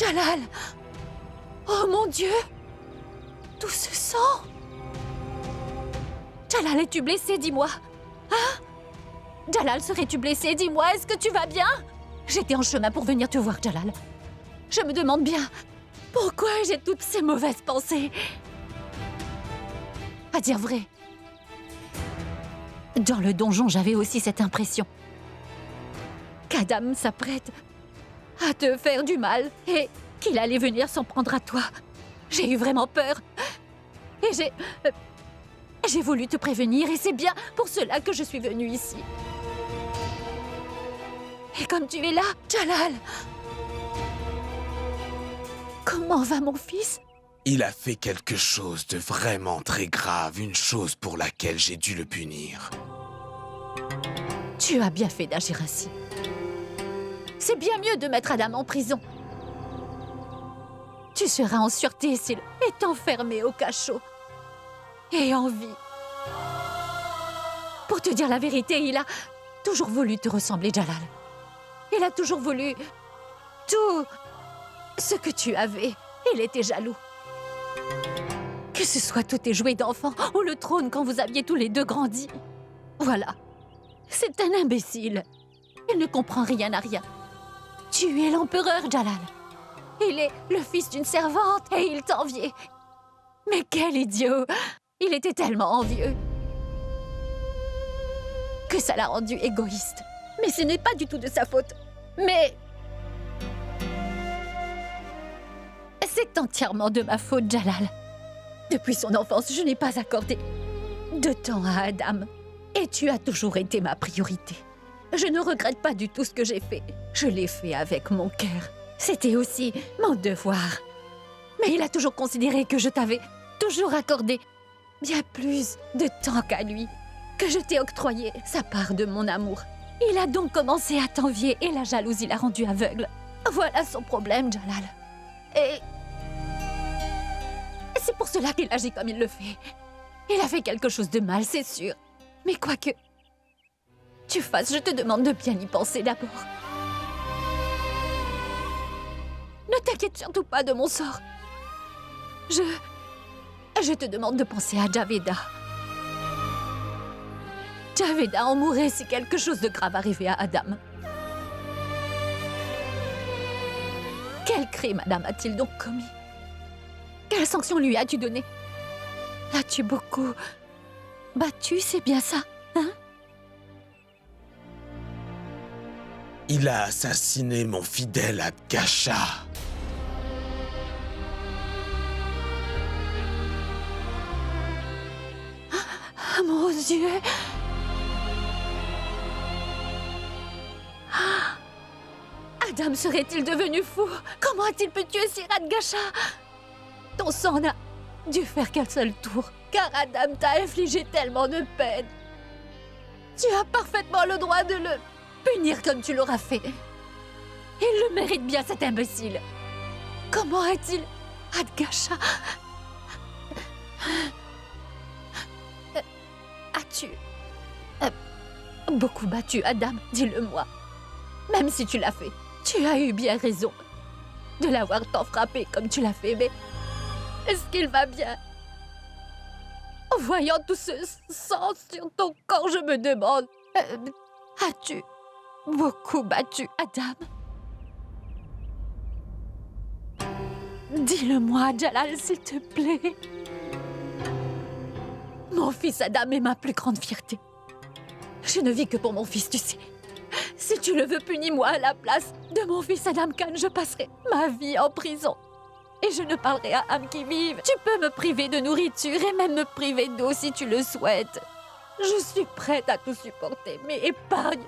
Jalal! Oh mon Dieu! Tout ce sang! Jalal, es-tu blessé, dis-moi? Hein? Jalal, serais-tu blessé? Dis-moi, est-ce que tu vas bien? J'étais en chemin pour venir te voir, Jalal. Je me demande bien, pourquoi j'ai toutes ces mauvaises pensées? À dire vrai, dans le donjon, j'avais aussi cette impression qu'Adam s'apprête à te faire du mal et qu'il allait venir s'en prendre à toi. J'ai eu vraiment peur. Et j'ai voulu te prévenir et c'est bien pour cela que je suis venue ici. Et comme tu es là, Jalal, comment va mon fils? Il a fait quelque chose de vraiment très grave, une chose pour laquelle j'ai dû le punir. Tu as bien fait d'agir ainsi. C'est bien mieux de mettre Adam en prison. Tu seras en sûreté s'il est enfermé au cachot. Et en vie. Pour te dire la vérité, il a toujours voulu te ressembler, Jalal. Il a toujours voulu tout ce que tu avais. Il était jaloux. Que ce soit tous tes jouets d'enfant ou le trône quand vous aviez tous les deux grandi. Voilà. C'est un imbécile. Il ne comprend rien à rien. Tu es l'empereur, Jalal. Il est le fils d'une servante et il t'enviait. Mais quel idiot! Il était tellement envieux que ça l'a rendu égoïste. Mais ce n'est pas du tout de sa faute. Mais c'est entièrement de ma faute, Jalal. Depuis son enfance, je n'ai pas accordé de temps à Adam. Et tu as toujours été ma priorité. Je ne regrette pas du tout ce que j'ai fait. Je l'ai fait avec mon cœur. C'était aussi mon devoir. Mais il a toujours considéré que je t'avais toujours accordé bien plus de temps qu'à lui, que je t'ai octroyé sa part de mon amour. Il a donc commencé à t'envier et la jalousie l'a rendu aveugle. Voilà son problème, Jalal. Et c'est pour cela qu'il agit comme il le fait. Il a fait quelque chose de mal, c'est sûr. Mais quoi que tu fasses, je te demande de bien y penser d'abord. Ne t'inquiète surtout pas de mon sort. Je te demande de penser à Javeda. Javeda en mourrait si quelque chose de grave arrivait à Adam. Quel crime Adam a-t-il donc commis? Quelle sanction lui as-tu donnée? L'as-tu beaucoup battu, c'est bien ça, hein? Il a assassiné mon fidèle Adgasha. Ah, mon Dieu! Ah, Adam serait-il devenu fou? Comment a-t-il pu tuer Sir Adgasha? Ton sang n'a dû faire qu'un seul tour, car Adam t'a infligé tellement de peine. Tu as parfaitement le droit de le punir comme tu l'auras fait. Il le mérite bien, cet imbécile. Comment a-t-il... Adgasha... As-tu... beaucoup battu Adam, dis-le-moi. Même si tu l'as fait, tu as eu bien raison de l'avoir tant frappé comme tu l'as fait, mais... Est-ce qu'il va bien? En voyant tout ce sang sur ton corps, je me demande... as-tu beaucoup battu Adam? Dis-le-moi, Jalal, s'il te plaît. Mon fils Adam est ma plus grande fierté. Je ne vis que pour mon fils, tu sais. Si tu le veux, punis-moi à la place de mon fils Adam Khan. Je passerai ma vie en prison. Et je ne parlerai à âme qui vive. Tu peux me priver de nourriture et même me priver d'eau si tu le souhaites. Je suis prête à tout supporter, mais épargne.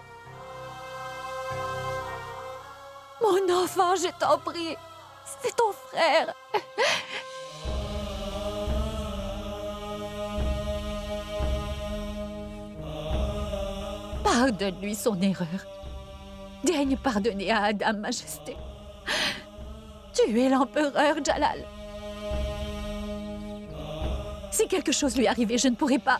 Mon enfant, je t'en prie. C'est ton frère. Pardonne-lui son erreur. Daigne pardonner à Adam, Majesté. Tu es l'empereur, Jalal. Si quelque chose lui arrivait, je ne pourrais pas...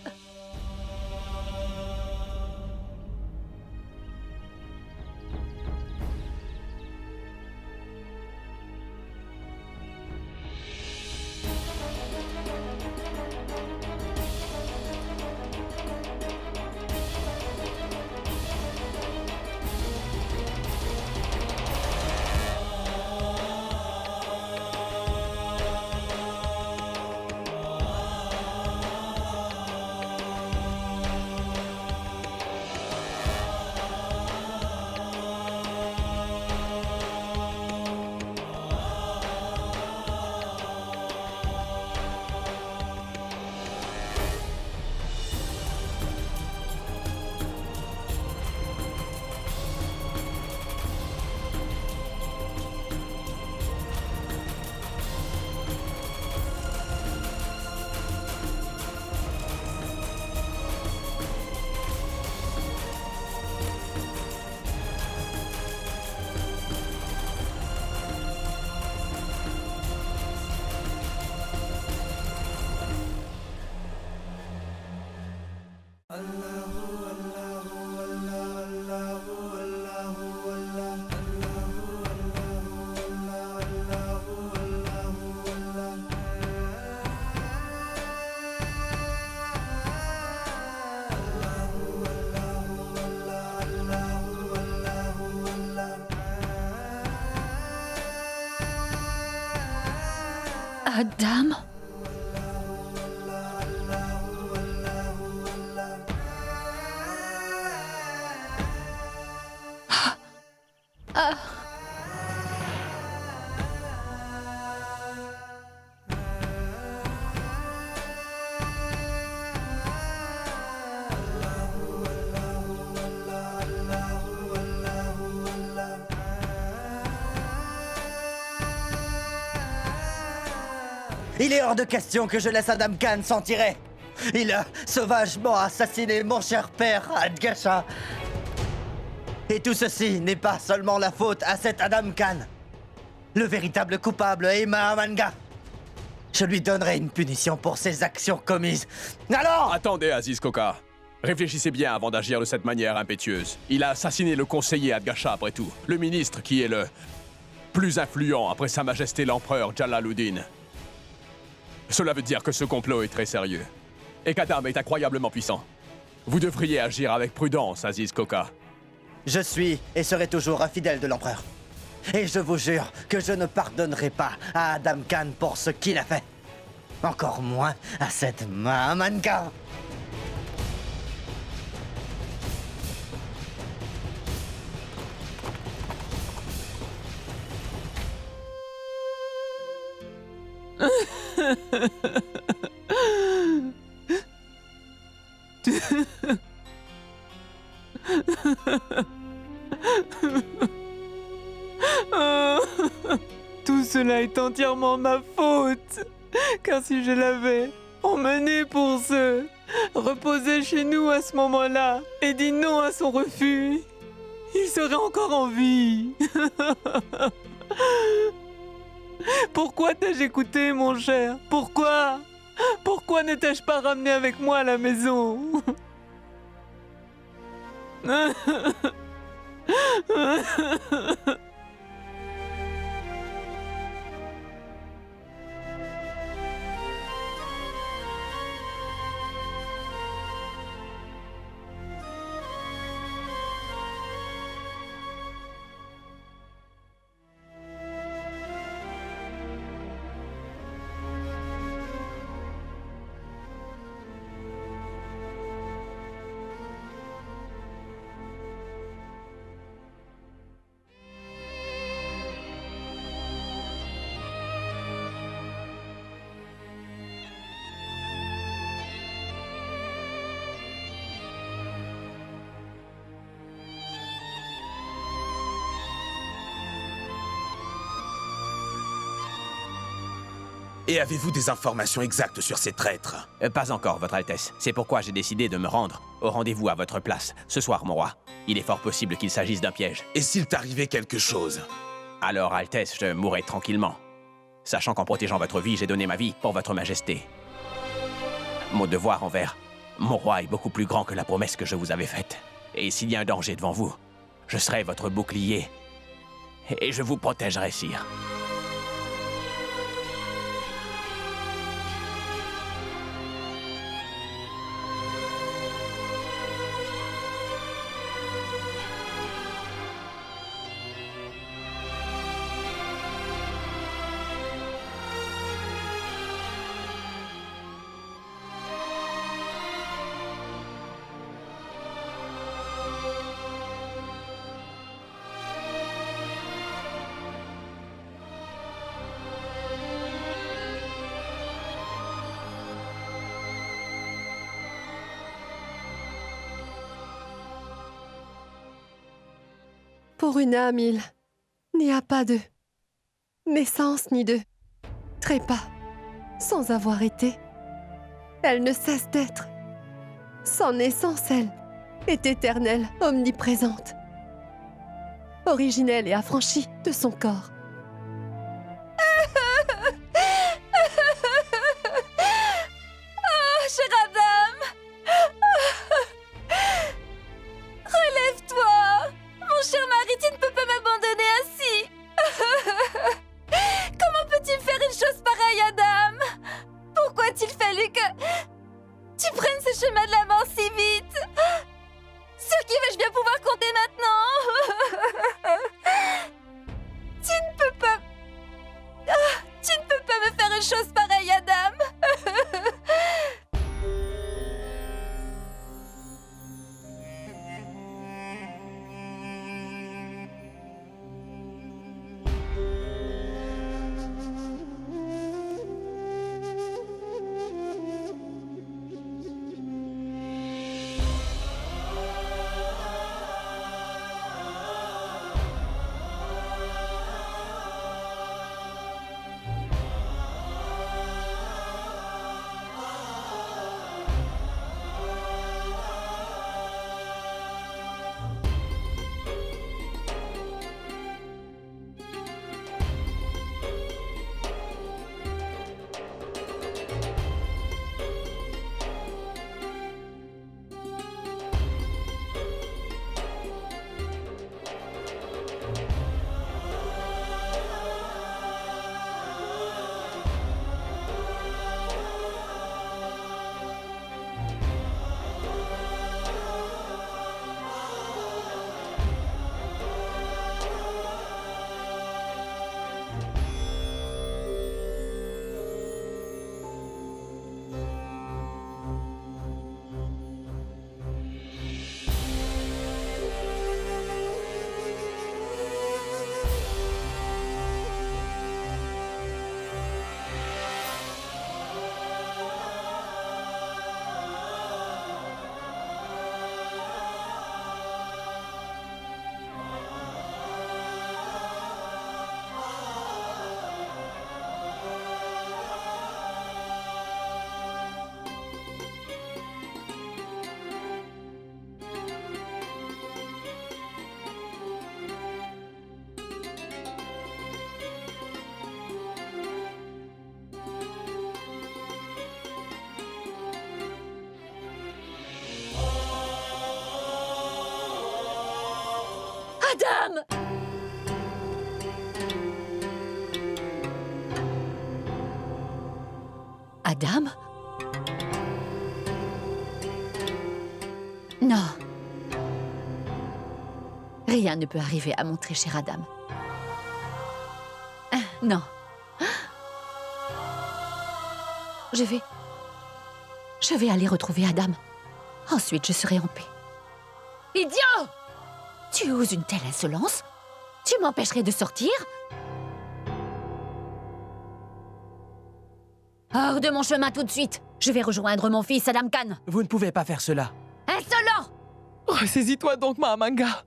Adam. Il est hors de question que je laisse Adam Khan s'en tirer. Il a sauvagement assassiné mon cher père, Adgasha. Et tout ceci n'est pas seulement la faute à cet Adam Khan. Le véritable coupable est Mahamanga. Je lui donnerai une punition pour ses actions commises. Alors... Attendez, Aziz Koka. Réfléchissez bien avant d'agir de cette manière impétueuse. Il a assassiné le conseiller Adgasha, après tout. Le ministre qui est le plus influent après Sa Majesté l'Empereur Jalaluddin. Cela veut dire que ce complot est très sérieux. Et qu'Adam est incroyablement puissant. Vous devriez agir avec prudence, Aziz Koka. Je suis et serai toujours un fidèle de l'empereur. Et je vous jure que je ne pardonnerai pas à Adam Khan pour ce qu'il a fait. Encore moins à cette Mahamanga. Tout cela est entièrement ma faute. Car si je l'avais emmené pour se reposer chez nous à ce moment-là et dit non à son refus, il serait encore en vie. Pourquoi t'ai-je écouté, mon cher? Pourquoi? Pourquoi ne t'ai-je pas ramené avec moi à la maison? Et avez-vous des informations exactes sur ces traîtres? Pas encore, Votre Altesse. C'est pourquoi j'ai décidé de me rendre au rendez-vous à votre place, ce soir, mon roi. Il est fort possible qu'il s'agisse d'un piège. Et s'il t'arrivait quelque chose? Alors, Altesse, je mourrai tranquillement. Sachant qu'en protégeant votre vie, j'ai donné ma vie pour votre majesté. Mon devoir envers mon roi est beaucoup plus grand que la promesse que je vous avais faite. Et s'il y a un danger devant vous, je serai votre bouclier. Et je vous protégerai, sire. Pour une âme, il n'y a pas de naissance ni de trépas sans avoir été. Elle ne cesse d'être. Sans naissance, elle est éternelle, omniprésente, originelle et affranchie de son corps. Oh, cher Adam! Relève-toi! Mon cher mari, tu ne peux pas m'abandonner ainsi! Comment peux-tu faire une chose pareille, Adam? Pourquoi a-t-il fallu que tu prennes ce chemin de la mort si vite? Sur qui vais-je bien pouvoir compter maintenant? Tu ne peux pas... Tu ne peux pas me faire de chose pareille, Adam. Adam! Adam? Non. Rien ne peut arriver à mon très cher Adam. Non. Je vais aller retrouver Adam. Ensuite, je serai en paix. Idiot! Tu oses une telle insolence? Tu m'empêcherais de sortir? Hors de mon chemin tout de suite! Je vais rejoindre mon fils Adam Khan. Vous ne pouvez pas faire cela. Insolent! Ressaisis-toi donc, Mahamanga.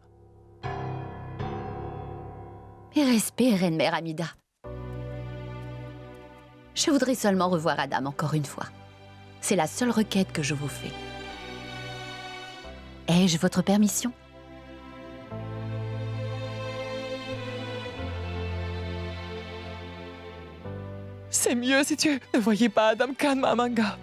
Et respect, Reine-Mère Amida. Je voudrais seulement revoir Adam encore une fois. C'est la seule requête que je vous fais. Ai-je votre permission? C'est mieux si tu ne voyais pas Adam Khan, Mahamanga.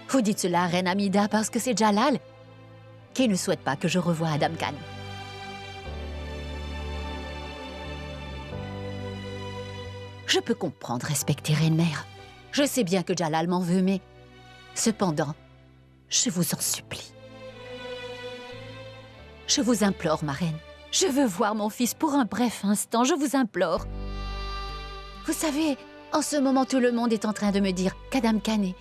Vous dites cela, Reine Amida, parce que c'est Jalal qui ne souhaite pas que je revoie Adam Khan. Je peux comprendre, respecter Reine-Mère. Je sais bien que Jalal m'en veut, mais... Cependant, je vous en supplie. Je vous implore, ma reine. Je veux voir mon fils pour un bref instant, je vous implore. Vous savez, en ce moment, tout le monde est en train de me dire qu'Adam Khan est...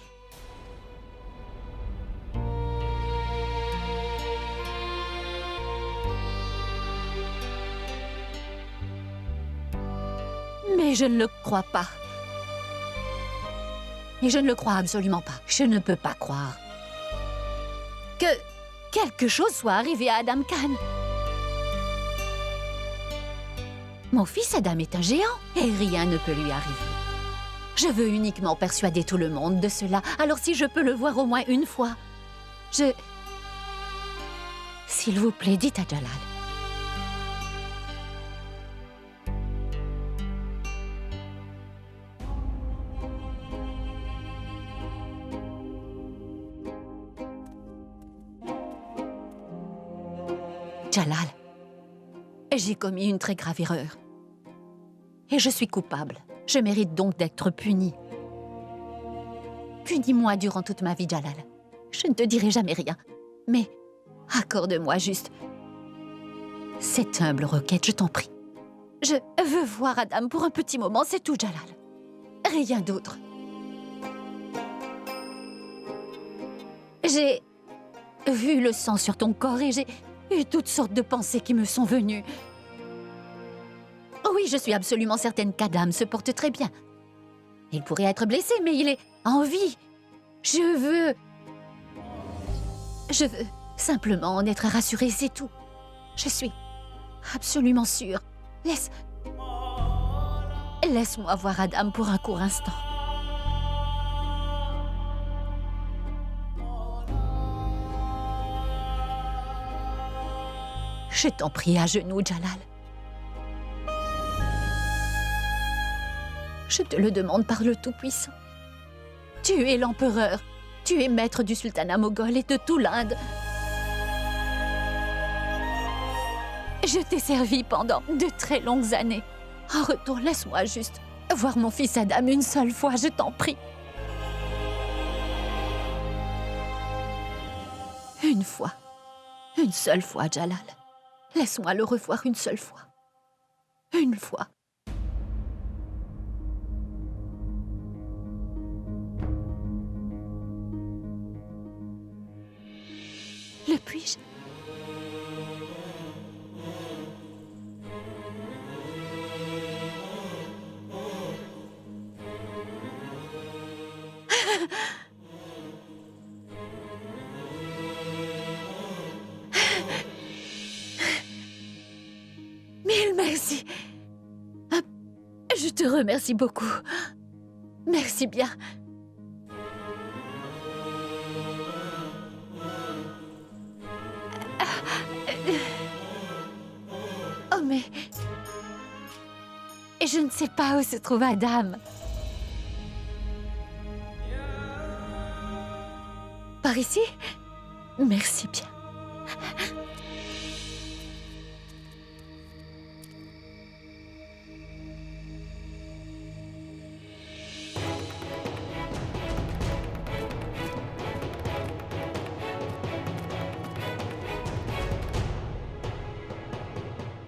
Mais je ne le crois pas. Et je ne le crois absolument pas. Je ne peux pas croire que quelque chose soit arrivé à Adam Khan. Mon fils Adam est un géant et rien ne peut lui arriver. Je veux uniquement persuader tout le monde de cela. Alors si je peux le voir au moins une fois, S'il vous plaît, dites à Jalal. Jalal, j'ai commis une très grave erreur. Et je suis coupable. Je mérite donc d'être punie. Punis-moi durant toute ma vie, Jalal. Je ne te dirai jamais rien. Mais Accorde-moi juste cette humble requête, je t'en prie. Je veux voir Adam pour un petit moment, c'est tout, Jalal. Rien d'autre. J'ai vu le sang sur ton corps et j'ai eu toutes sortes de pensées qui me sont venues. Oui, je suis absolument certaine qu'Adam se porte très bien. Il pourrait être blessé, mais il est en vie. Je veux simplement en être rassurée, c'est tout. Je suis absolument sûre. Laisse-moi voir Adam pour un court instant. Je t'en prie à genoux, Jalal. Je te le demande par le Tout-Puissant. Tu es l'empereur. Tu es maître du sultanat moghol et de tout l'Inde. Je t'ai servi pendant de très longues années. En retour, laisse-moi juste voir mon fils Adam une seule fois, je t'en prie. Une fois. Une seule fois, Jalal. Laisse-moi le revoir une seule fois. Une fois. Le puis-je? Mille merci. Je te remercie beaucoup. Merci bien. Oh, mais... je ne sais pas où se trouve Adam. Par ici? Merci bien.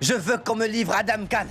Je veux qu'on me livre Adam Khan.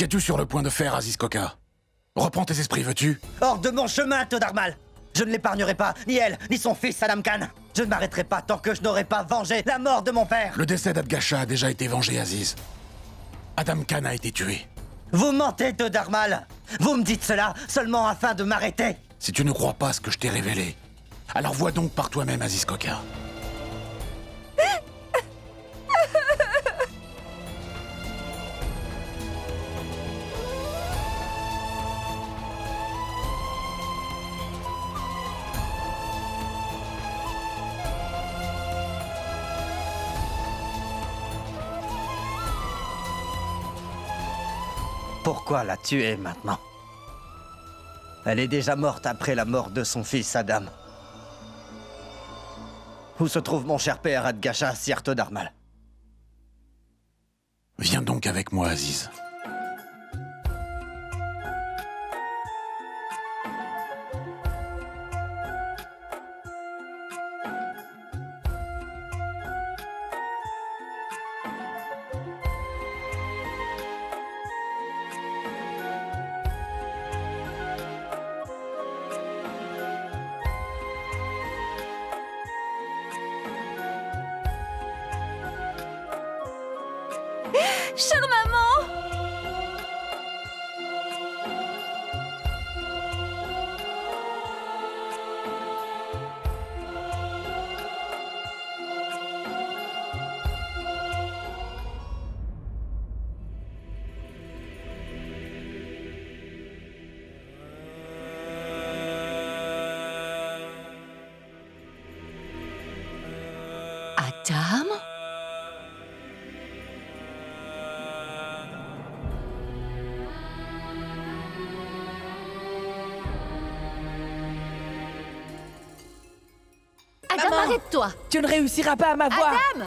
Qu'es-tu sur le point de faire, Aziz Koka? Reprends tes esprits, veux-tu? Hors de mon chemin, Todarmal! Je ne l'épargnerai pas, ni elle, ni son fils Adam Khan. Je ne m'arrêterai pas tant que je n'aurai pas vengé la mort de mon père. Le décès d'Adgasha a déjà été vengé, Aziz. Adam Khan a été tué. Vous mentez, Todarmal! Vous me dites cela seulement afin de m'arrêter. Si tu ne crois pas ce que je t'ai révélé, alors vois donc par toi-même, Aziz Koka. Pourquoi la tuer maintenant? Elle est déjà morte après la mort de son fils Adam. Où se trouve mon cher père Adgasha, Sir Todarmal? Viens donc avec moi, Aziz. Chère maman! Adam? Adam, Maman! arrête-toi! Tu ne réussiras pas à m'avoir. Adam!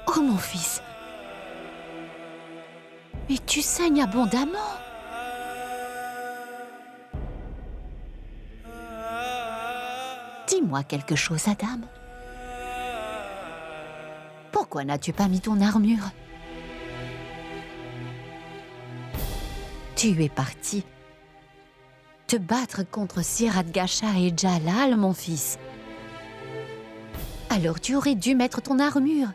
Oh mon fils. Mais tu saignes abondamment. Dis-moi quelque chose, Adam. Pourquoi n'as-tu pas mis ton armure? Tu es parti te battre contre Sir Adgasha et Jalal, mon fils. Alors tu aurais dû mettre ton armure.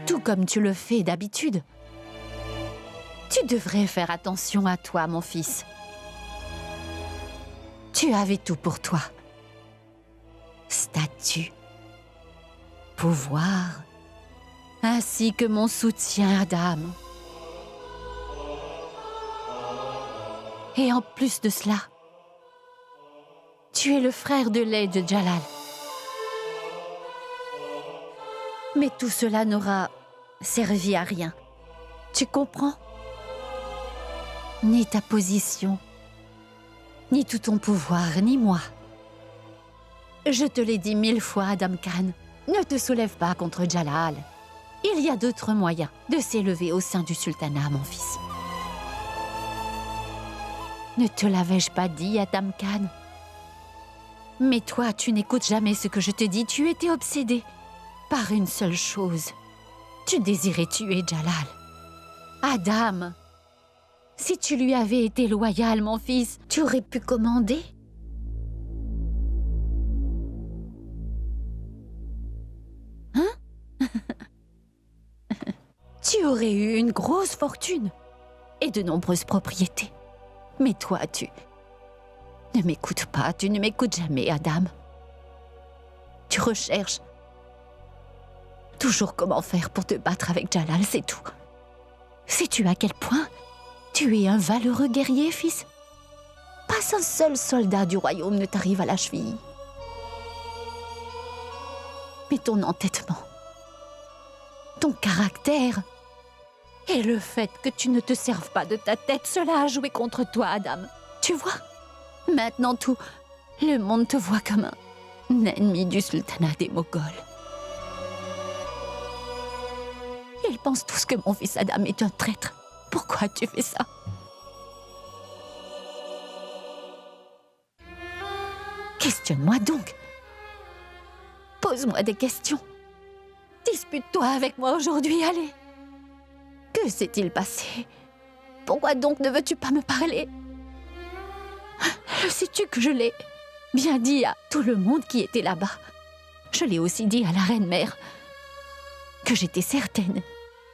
Tout comme tu le fais d'habitude. Tu devrais faire attention à toi, mon fils. Tu avais tout pour toi. Statut, pouvoir, ainsi que mon soutien, Adam. Et en plus de cela, tu es le frère de lait de Jalal. Mais tout cela n'aura servi à rien. Tu comprends? Ni ta position, ni tout ton pouvoir, ni moi. Je te l'ai dit 1000 fois, Adam Khan. Ne te soulève pas contre Jalal. Il y a d'autres moyens de s'élever au sein du sultanat, mon fils. Ne te l'avais-je pas dit, Adam Khan? Mais toi, tu n'écoutes jamais ce que je te dis. Tu étais obsédé par une seule chose. Tu désirais tuer Jalal. Adam, si tu lui avais été loyal, mon fils, tu aurais pu commander. Hein? Tu aurais eu une grosse fortune et de nombreuses propriétés. Mais toi, tu ne m'écoutes pas, tu ne m'écoutes jamais, Adam. Tu recherches toujours comment faire pour te battre avec Jalal, c'est tout. Sais-tu à quel point tu es un valeureux guerrier, fils? Pas un seul soldat du royaume ne t'arrive à la cheville. Mais ton entêtement, ton caractère et le fait que tu ne te serves pas de ta tête, cela a joué contre toi, Adam. Tu vois? Maintenant tout le monde te voit comme un ennemi du sultanat des Moghols. Ils pensent tous que mon fils Adam est un traître. Pourquoi tu fais ça? Questionne-moi donc. Pose-moi des questions. Dispute-toi avec moi aujourd'hui, allez. Que s'est-il passé? Pourquoi donc ne veux-tu pas me parler? Sais-tu que je l'ai bien dit à tout le monde qui était là-bas? Je l'ai aussi dit à la reine-mère que j'étais certaine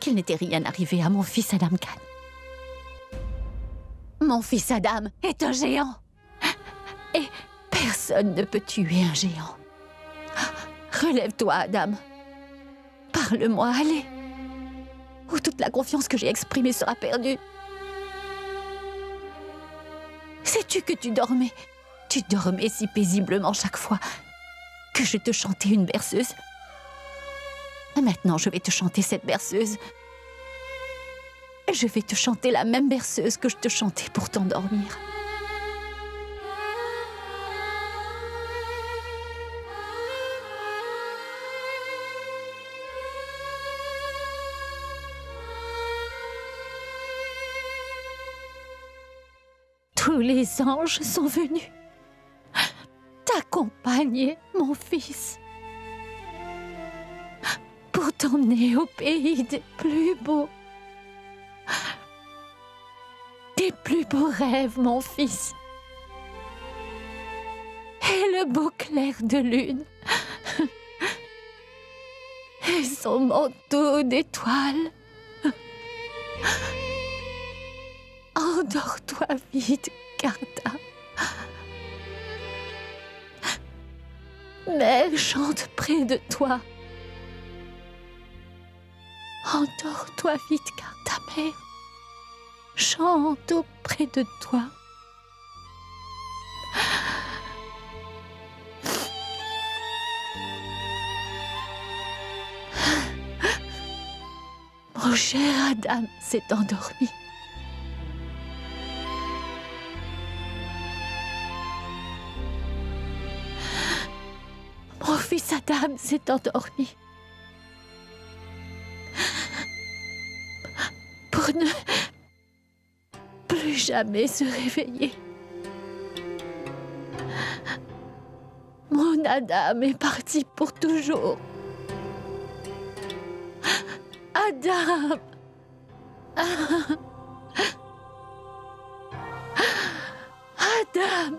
qu'il n'était rien arrivé à mon fils Adam Khan. Mon fils Adam est un géant. Et personne ne peut tuer un géant. Relève-toi, Adam. Parle-moi, allez. Ou toute la confiance que j'ai exprimée sera perdue. Sais-tu que tu dormais? Tu dormais si paisiblement chaque fois que je te chantais une berceuse. Maintenant, je vais te chanter cette berceuse. Je vais te chanter la même berceuse que je te chantais pour t'endormir. Tous les anges sont venus t'accompagner, mon fils, pour t'emmener au pays des plus beaux rêves, mon fils. Et le beau clair de lune et son manteau d'étoiles. Endors-toi vite, Karta. Mère chante près de toi. Endors-toi vite car ta mère chante auprès de toi. Mon cher Adam s'est endormi. Mon fils Adam s'est endormi. Pour ne plus jamais se réveiller. Mon Adam est parti pour toujours. Adam! Adam! Adam!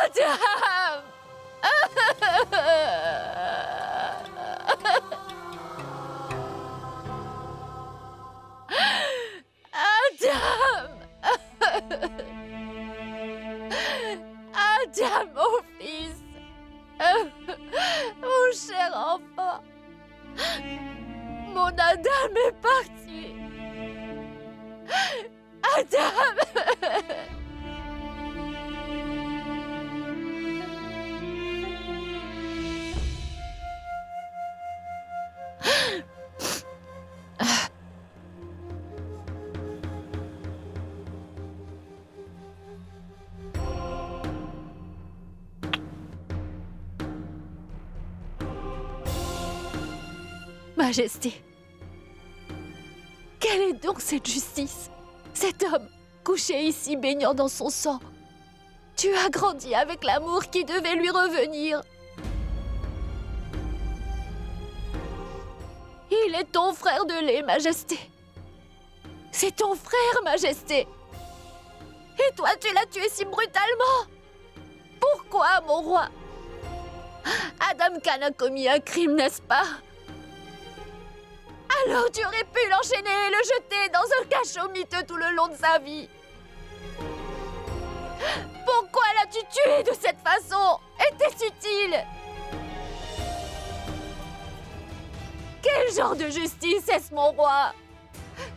Adam! Adam, mon fils! Mon cher enfant! Mon Adam est parti! Adam! Majesté, quelle est donc cette justice? Cet homme, couché ici, baignant dans son sang. Tu as grandi avec l'amour qui devait lui revenir. Il est ton frère de lait, Majesté. C'est ton frère, Majesté. Et toi, tu l'as tué si brutalement. Pourquoi, mon roi? Adam Khan a commis un crime, n'est-ce pas? Alors tu aurais pu l'enchaîner et le jeter dans un cachot miteux tout le long de sa vie. Pourquoi l'as-tu tué de cette façon? Était-ce utile? Quel genre de justice est-ce, mon roi?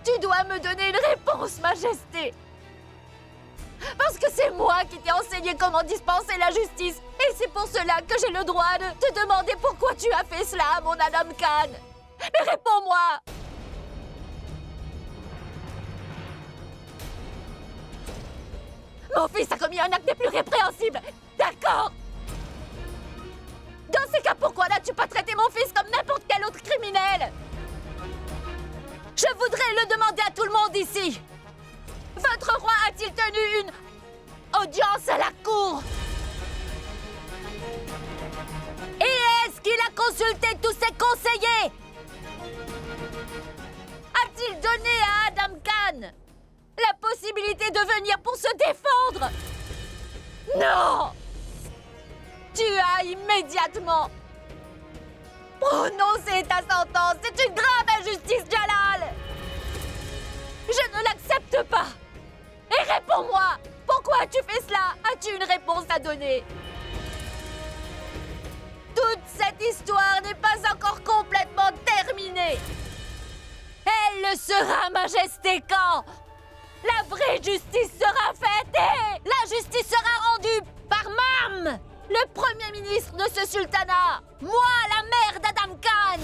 Tu dois me donner une réponse, Majesté. Parce que c'est moi qui t'ai enseigné comment dispenser la justice. Et c'est pour cela que j'ai le droit de te demander pourquoi tu as fait cela, mon Adam Khan. Mais réponds-moi! Mon fils a commis un acte des plus répréhensibles! D'accord! Dans ces cas, pourquoi n'as-tu pas traité mon fils comme n'importe quel autre criminel? Je voudrais le demander à tout le monde ici! Votre roi a-t-il tenu une audience à la cour? Et est-ce qu'il a consulté tous ses conseillers? A-t-il donné à Adam Khan la possibilité de venir pour se défendre? Non! Tu as immédiatement prononcé ta sentence. C'est une grave injustice, Jalal! Je ne l'accepte pas! Et réponds-moi! Pourquoi as-tu fait cela? As-tu une réponse à donner? Toute cette histoire n'est pas encore complètement terminée! Elle le sera, Majesté, quand la vraie justice sera faite et la justice sera rendue par Mam, le premier ministre de ce sultanat, moi, la mère d'Adam Khan.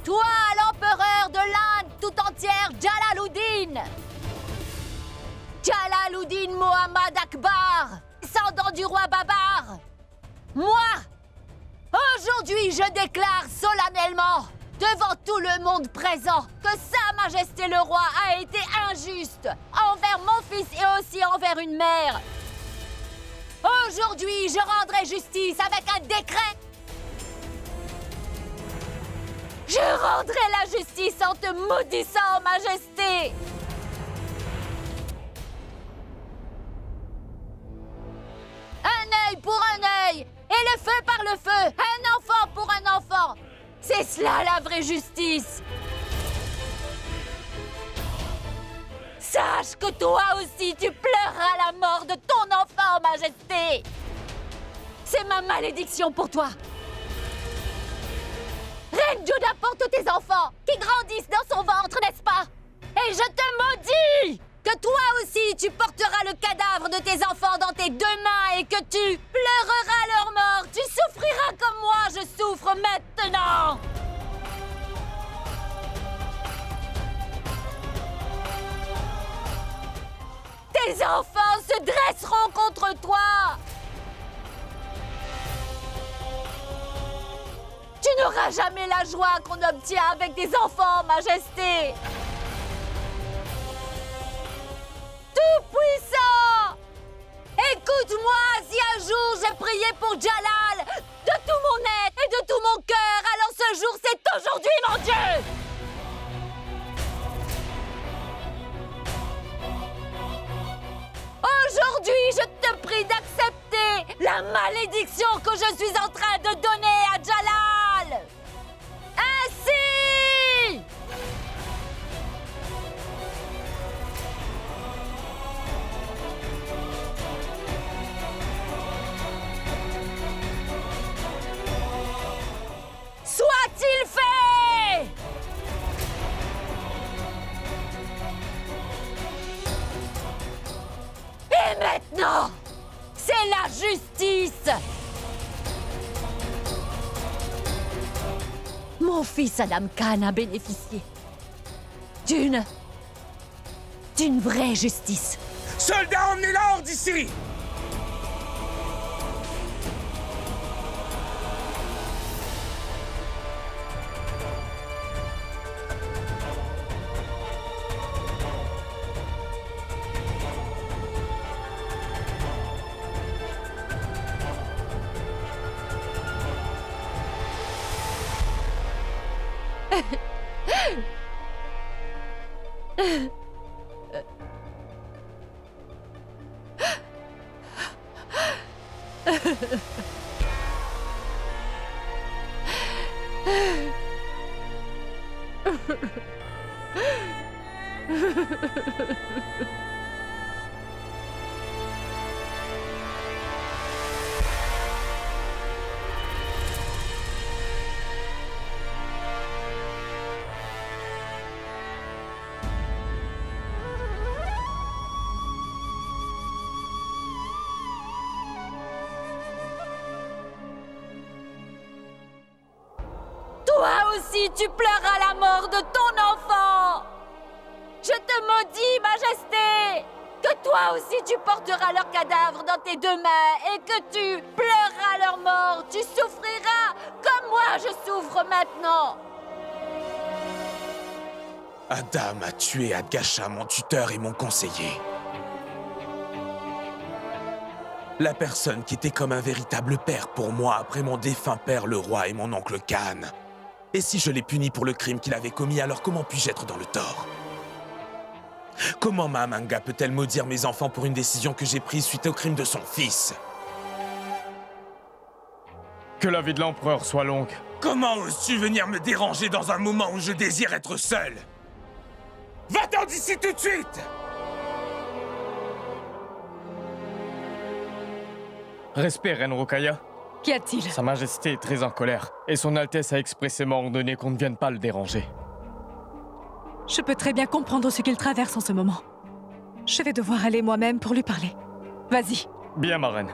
Toi, l'empereur de l'Inde tout entière, Jalaluddin. Jalaluddin Mohammad Akbar, descendant du roi Babar. Moi, aujourd'hui, je déclare solennellement, devant tout le monde présent, que Sa Majesté le Roi a été injuste envers mon fils et aussi envers une mère. Aujourd'hui, je rendrai justice avec un décret. Je rendrai la justice en te maudissant, Majesté. œil pour un œil et le feu par le feu. Un enfant pour un enfant. C'est cela la vraie justice. Sache que toi aussi tu pleureras la mort de ton enfant, Majesté. C'est ma malédiction pour toi. Reine Juda porte tes enfants qui grandissent dans son ventre, n'est-ce pas? Et je te maudis que toi aussi tu porteras le cadavre de tes enfants dans tes 2 mains et que tu pleureras leur mort. Tu souffriras comme moi je souffre maintenant. Tes enfants se dresseront contre toi. Tu n'auras jamais la joie qu'on obtient avec des enfants, Majesté. Tout-puissant! Écoute-moi, si un jour j'ai prié pour Jalal de tout mon être et de tout mon cœur, alors ce jour c'est aujourd'hui, mon Dieu! Aujourd'hui, je te prie d'accepter la malédiction que je suis en train de donner à Jalal! Ainsi! Soit-il fait! Et maintenant, c'est la justice! Mon fils Adam Khan a bénéficié d'une vraie justice. Soldats, emmenez l'ordre d'ici! Toi aussi, tu pleuras la mort de ton enfant! Je te maudis, Majesté! Que toi aussi tu porteras leur cadavre dans tes 2 mains et que tu pleureras leur mort! Tu souffriras comme moi je souffre maintenant! Adam a tué Adgasha, mon tuteur et mon conseiller. La personne qui était comme un véritable père pour moi après mon défunt père le roi et mon oncle Khan. Et si je l'ai puni pour le crime qu'il avait commis, alors comment puis-je être dans le tort? Comment Mahamanga peut-elle maudire mes enfants pour une décision que j'ai prise suite au crime de son fils? Que la vie de l'empereur soit longue. Comment oses-tu venir me déranger dans un moment où je désire être seul? Va-t'en d'ici tout de suite! Respect, Reine Rokaya. Qu'y a-t-il? Sa Majesté est très en colère, et son Altesse a expressément ordonné qu'on ne vienne pas le déranger. Je peux très bien comprendre ce qu'il traverse en ce moment. Je vais devoir aller moi-même pour lui parler. Vas-y. Bien, ma reine.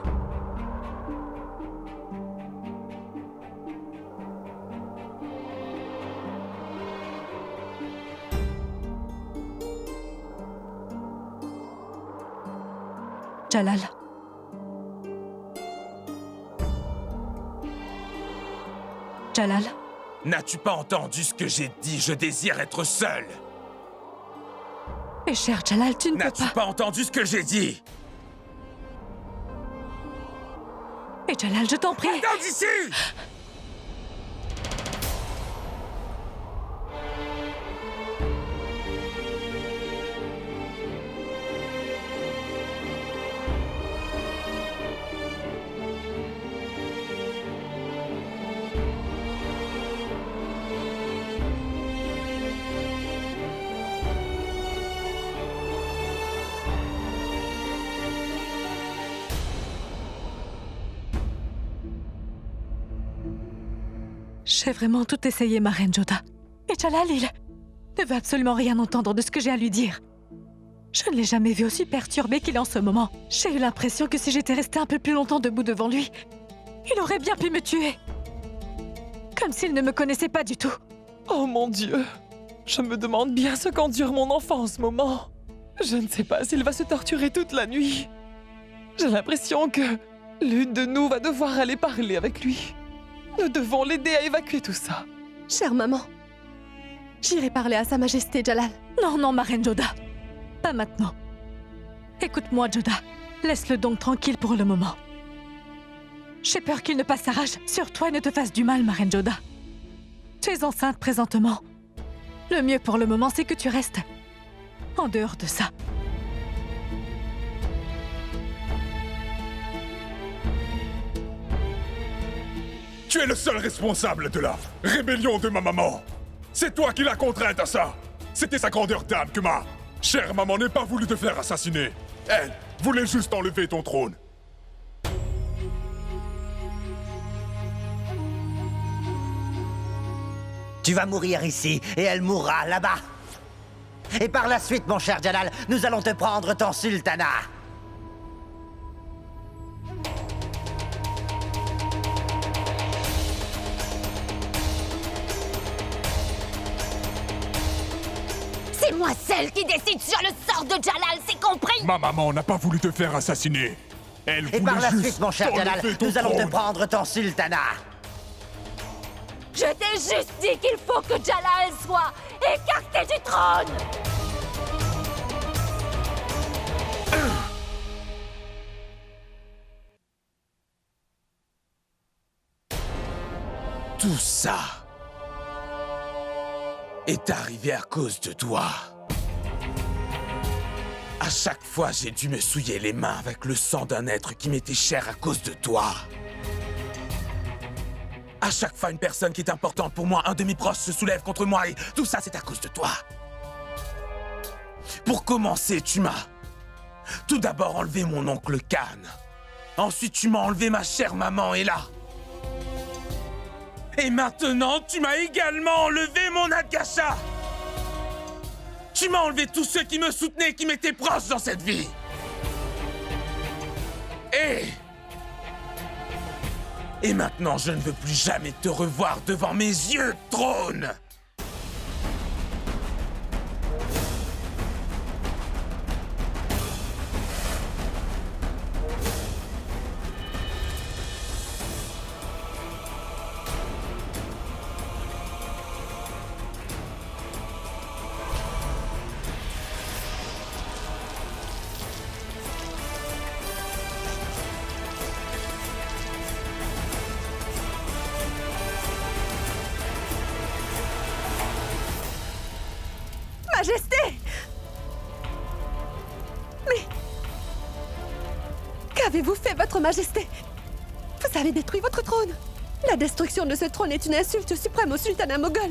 Jalal. Jalal. N'as-tu pas entendu ce que j'ai dit? Je désire être seul! Mais cher Jalal, tu ne peux N'as-tu pas entendu ce que j'ai dit? Mais Jalal, je t'en prie. Va-t'en d'ici! J'ai vraiment tout essayé, ma reine Joda. Et Jalal, il ne veut absolument rien entendre de ce que j'ai à lui dire. Je ne l'ai jamais vu aussi perturbé qu'il est en ce moment. J'ai eu l'impression que si j'étais restée un peu plus longtemps debout devant lui, il aurait bien pu me tuer. Comme s'il ne me connaissait pas du tout. Oh mon Dieu! Je me demande bien ce qu'endure mon enfant en ce moment. Je ne sais pas s'il va se torturer toute la nuit. J'ai l'impression que l'une de nous va devoir aller parler avec lui. Nous devons l'aider à évacuer tout ça. Chère maman, j'irai parler à Sa Majesté Jalal. Non, non, ma reine Joda. Pas maintenant. Écoute-moi, Joda. Laisse-le donc tranquille pour le moment. J'ai peur qu'il ne passe sa rage sur toi et ne te fasse du mal, ma reine Joda. Tu es enceinte présentement. Le mieux pour le moment, c'est que tu restes en dehors de ça. Tu es le seul responsable de la rébellion de ma maman. C'est toi qui l'as contrainte à ça. C'était sa grandeur d'âme que ma chère maman n'ait pas voulu te faire assassiner. Elle voulait juste enlever ton trône. Tu vas mourir ici, et elle mourra là-bas. Et par la suite, mon cher Jalal, nous allons te prendre ton sultanat. C'est moi celle qui décide sur le sort de Jalal, c'est compris? Ma maman n'a pas voulu te faire assassiner. Elle Et voulait par la juste suite, mon cher Jalal, t'enlever ton nous allons te trône. prendre ton sultanat. Je t'ai juste dit qu'il faut que Jalal soit écarté du trône! Tout ça est arrivé à cause de toi. À chaque fois, j'ai dû me souiller les mains avec le sang d'un être qui m'était cher à cause de toi. À chaque fois, une personne qui est importante pour moi, un de mes proches se soulève contre moi et tout ça, c'est à cause de toi. Pour commencer, tu m'as tout d'abord enlevé mon oncle Khan. Ensuite, tu m'as enlevé ma chère maman Ella. Et maintenant, tu m'as également enlevé mon Adgasha. Tu m'as enlevé tous ceux qui me soutenaient et qui m'étaient proches dans cette vie. Et maintenant, je ne veux plus jamais te revoir devant mes yeux, trône. Majesté! Mais... qu'avez-vous fait, votre Majesté? Vous avez détruit votre trône! La destruction de ce trône est une insulte suprême au sultanat moghol!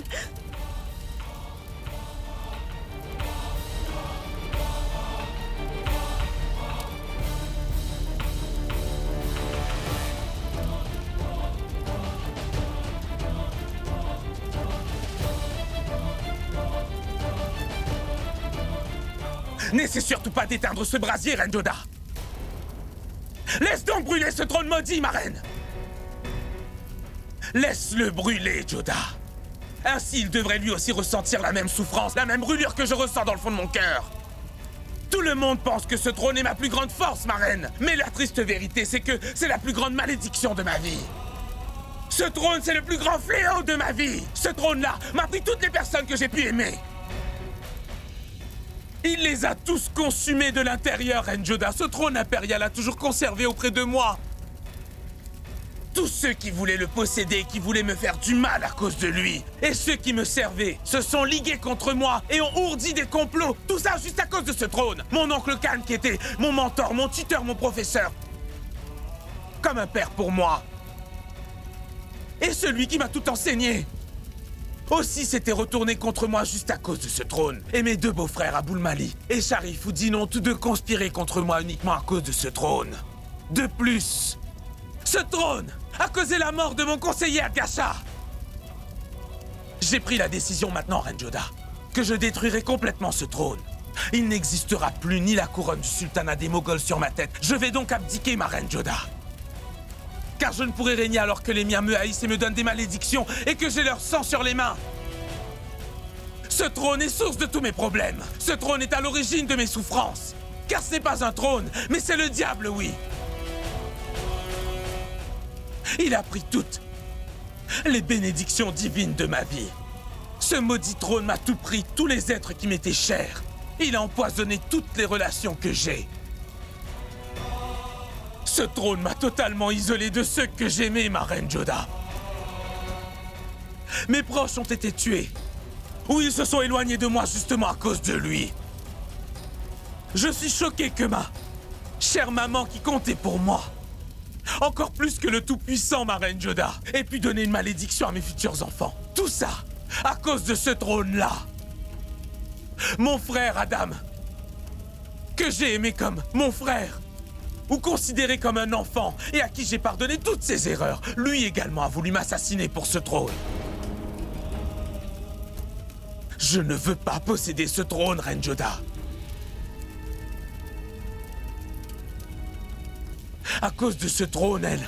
N'essaie surtout pas d'éteindre ce brasier, Reine Joda. Laisse donc brûler ce trône maudit, ma reine. Laisse-le brûler, Joda. Ainsi, il devrait lui aussi ressentir la même souffrance, la même brûlure que je ressens dans le fond de mon cœur. Tout le monde pense que ce trône est ma plus grande force, ma reine. Mais la triste vérité, c'est que c'est la plus grande malédiction de ma vie. Ce trône, c'est le plus grand fléau de ma vie. Ce trône-là m'a pris toutes les personnes que j'ai pu aimer. Il les a tous consumés de l'intérieur, Reine Joda. Ce trône impérial a toujours conservé auprès de moi tous ceux qui voulaient le posséder, qui voulaient me faire du mal à cause de lui. Et ceux qui me servaient se sont ligués contre moi et ont ourdi des complots. Tout ça juste à cause de ce trône. Mon oncle Khan qui était mon mentor, mon tuteur, mon professeur. Comme un père pour moi. Et celui qui m'a tout enseigné. Aussi s'était retourné contre moi juste à cause de ce trône. Et mes deux beaux-frères, Aboul Mali et Sharif Uddin, ont tous deux conspiré contre moi uniquement à cause de ce trône. De plus, ce trône a causé la mort de mon conseiller Adgasha. J'ai pris la décision maintenant, Reine Joda, que je détruirai complètement ce trône. Il n'existera plus ni la couronne du sultanat des Moghols sur ma tête. Je vais donc abdiquer, ma Reine Joda. Car je ne pourrai régner alors que les miens me haïssent et me donnent des malédictions et que j'ai leur sang sur les mains. Ce trône est source de tous mes problèmes. Ce trône est à l'origine de mes souffrances. Car ce n'est pas un trône, mais c'est le diable, oui. Il a pris toutes les bénédictions divines de ma vie. Ce maudit trône m'a tout pris, tous les êtres qui m'étaient chers. Il a empoisonné toutes les relations que j'ai. Ce trône m'a totalement isolé de ceux que j'aimais, ma Reine Joda. Mes proches ont été tués. Ou ils se sont éloignés de moi justement à cause de lui. Je suis choqué que ma chère maman qui comptait pour moi, encore plus que le Tout-Puissant, ma Reine Joda, ait pu donner une malédiction à mes futurs enfants. Tout ça, à cause de ce trône-là. Mon frère Adam, que j'ai aimé comme mon frère, ou considéré comme un enfant, et à qui j'ai pardonné toutes ses erreurs, lui également a voulu m'assassiner pour ce trône. Je ne veux pas posséder ce trône, Reine Joda. À cause de ce trône, elle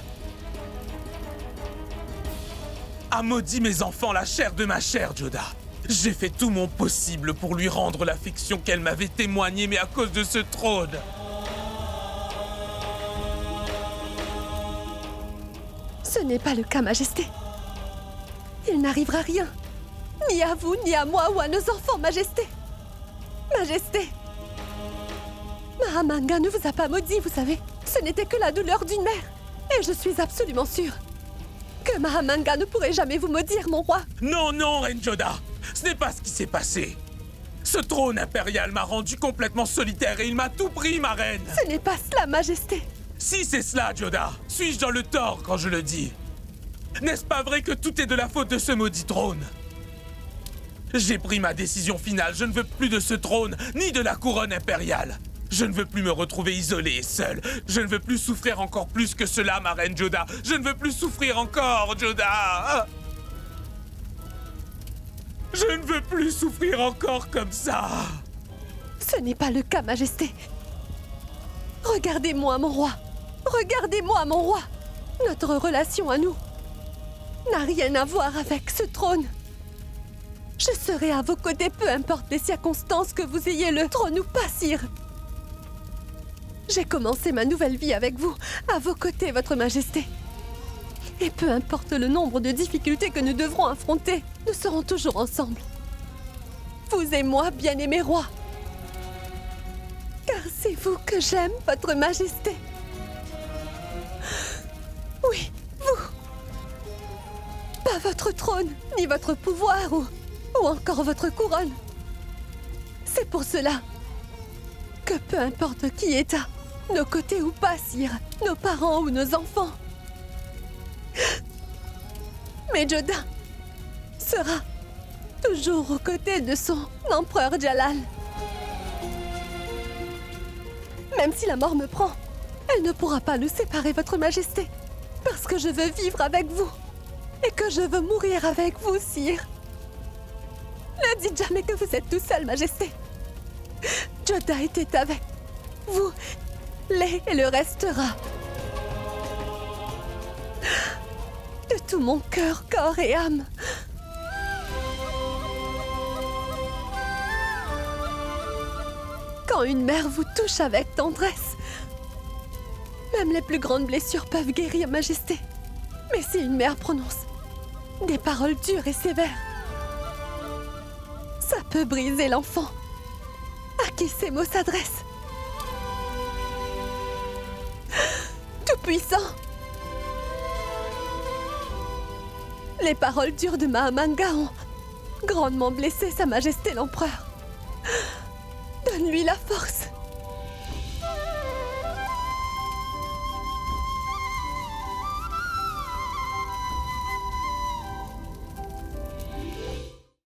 a maudit mes enfants, la chair de ma chair, Joda. J'ai fait tout mon possible pour lui rendre l'affection qu'elle m'avait témoignée, mais à cause de ce trône... Ce n'est pas le cas, Majesté. Il n'arrivera rien. Ni à vous, ni à moi, ou à nos enfants, Majesté. Majesté. Mahamanga ne vous a pas maudit, vous savez. Ce n'était que la douleur d'une mère. Et je suis absolument sûre que Mahamanga ne pourrait jamais vous maudire, mon roi. Non, non, Reine Joda. Ce n'est pas ce qui s'est passé. Ce trône impérial m'a rendu complètement solitaire et il m'a tout pris, ma reine. Ce n'est pas cela, Majesté. Si c'est cela, Joda, suis-je dans le tort quand je le dis? N'est-ce pas vrai que tout est de la faute de ce maudit trône? J'ai pris ma décision finale. Je ne veux plus de ce trône, ni de la couronne impériale. Je ne veux plus me retrouver isolé et seul. Je ne veux plus souffrir encore plus que cela, ma Reine Joda. Je ne veux plus souffrir encore, Joda. Je ne veux plus souffrir encore comme ça. Ce n'est pas le cas, Majesté. Regardez-moi, mon roi. Regardez-moi, mon roi. Notre relation à nous n'a rien à voir avec ce trône. Je serai à vos côtés, peu importe les circonstances, que vous ayez le trône ou pas, sire. J'ai commencé ma nouvelle vie avec vous, à vos côtés, votre Majesté. Et peu importe le nombre de difficultés que nous devrons affronter, nous serons toujours ensemble. Vous et moi, bien-aimé roi. Car c'est vous que j'aime, votre Majesté. Oui, vous. Pas votre trône, ni votre pouvoir, ou encore votre couronne. C'est pour cela que peu importe qui est à nos côtés ou pas, sire, nos parents ou nos enfants, mais Joda sera toujours aux côtés de son empereur Jalal. Même si la mort me prend, elle ne pourra pas nous séparer, votre Majesté, parce que je veux vivre avec vous et que je veux mourir avec vous, sire. Ne dites jamais que vous êtes tout seul, Majesté. Joda était avec vous, l'est et le restera. De tout mon cœur, corps et âme. Quand une mère vous touche avec tendresse, même les plus grandes blessures peuvent guérir, Majesté. Mais si une mère prononce des paroles dures et sévères, ça peut briser l'enfant à qui ces mots s'adressent. Tout-Puissant, les paroles dures de Mahamanga ont grandement blessé Sa Majesté l'Empereur. Donne-lui la force